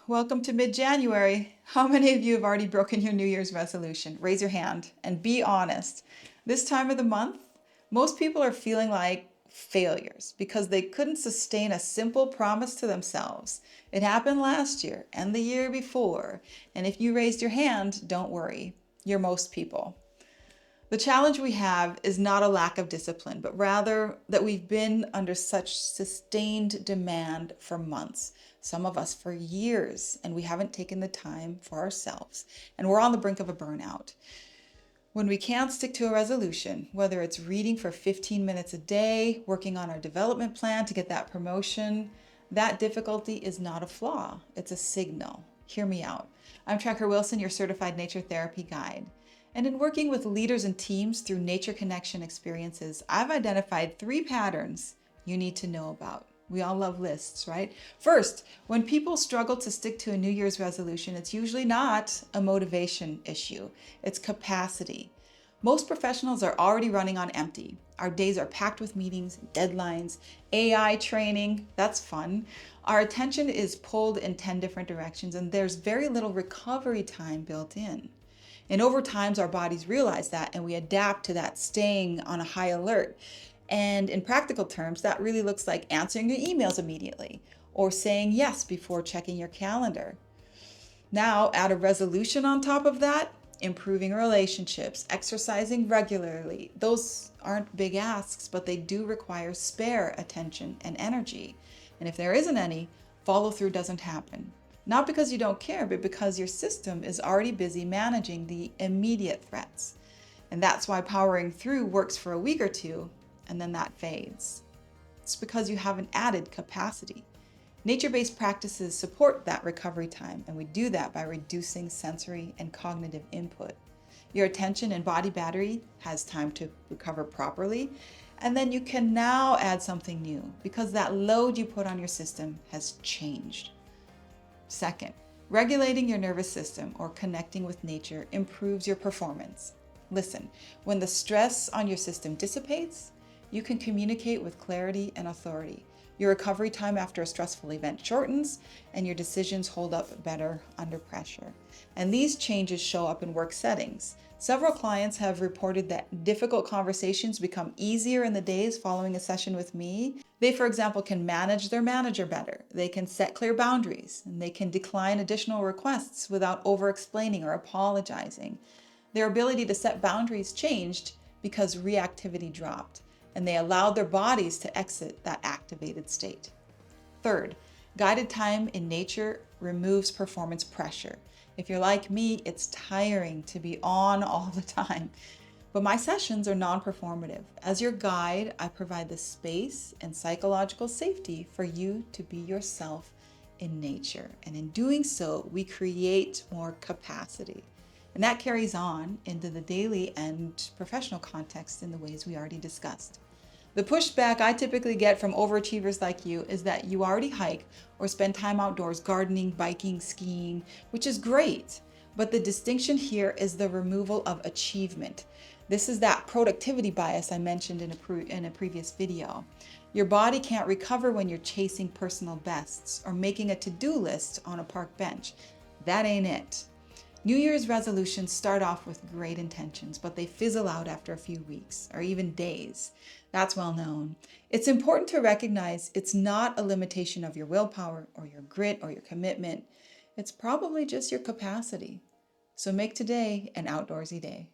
Welcome to mid-January. How many of you have already broken your New Year's resolution? Raise your hand and be honest. This time of the month, most people are feeling like failures because they couldn't sustain a simple promise to themselves. It happened last year and the year before. And if you raised your hand, don't worry. You're most people. The challenge we have is not a lack of discipline, but rather that we've been under such sustained demand for months, some of us for years, and we haven't taken the time for ourselves, and we're on the brink of a burnout. When we can't stick to a resolution, whether it's reading for 15 minutes a day, working on our development plan to get that promotion, that difficulty is not a flaw, it's a signal. Hear me out. I'm TrekHer Wilson, your certified nature therapy guide. And in working with leaders and teams through nature connection experiences, I've identified 3 patterns you need to know about. We all love lists, right? First, when people struggle to stick to a New Year's resolution, it's usually not a motivation issue, it's capacity. Most professionals are already running on empty. Our days are packed with meetings, deadlines, AI training, that's fun. Our attention is pulled in 10 different directions, and there's very little recovery time built in. And over time, our bodies realize that and we adapt to that, staying on a high alert. And in practical terms, that really looks like answering your emails immediately or saying yes before checking your calendar. Now, add a resolution on top of that, improving relationships, exercising regularly. Those aren't big asks, but they do require spare attention and energy. And if there isn't any, follow through doesn't happen. Not because you don't care, but because your system is already busy managing the immediate threats. And that's why powering through works for a week or two, and then that fades. It's because you haven't added capacity. Nature-based practices support that recovery time, and we do that by reducing sensory and cognitive input. Your attention and body battery has time to recover properly, and then you can now add something new because that load you put on your system has changed. Second, regulating your nervous system or connecting with nature improves your performance. Listen, when the stress on your system dissipates, you can communicate with clarity and authority. Your recovery time after a stressful event shortens, and your decisions hold up better under pressure. And these changes show up in work settings. Several clients have reported that difficult conversations become easier in the days following a session with me. They, for example, can manage their manager better. They can set clear boundaries, and they can decline additional requests without over-explaining or apologizing. Their ability to set boundaries changed because reactivity dropped, and they allowed their bodies to exit that activated state. Third, guided time in nature removes performance pressure. If you're like me, it's tiring to be on all the time. But my sessions are non-performative. As your guide, I provide the space and psychological safety for you to be yourself in nature. And in doing so, we create more capacity. And that carries on into the daily and professional context in the ways we already discussed. The pushback I typically get from overachievers like you is that you already hike or spend time outdoors gardening, biking, skiing, which is great. But the distinction here is the removal of achievement. This is that productivity bias I mentioned in a previous video. Your body can't recover when you're chasing personal bests or making a to-do list on a park bench. That ain't it. New Year's resolutions start off with great intentions, but they fizzle out after a few weeks or even days. That's well known. It's important to recognize it's not a limitation of your willpower or your grit or your commitment. It's probably just your capacity. So make today an outdoorsy day.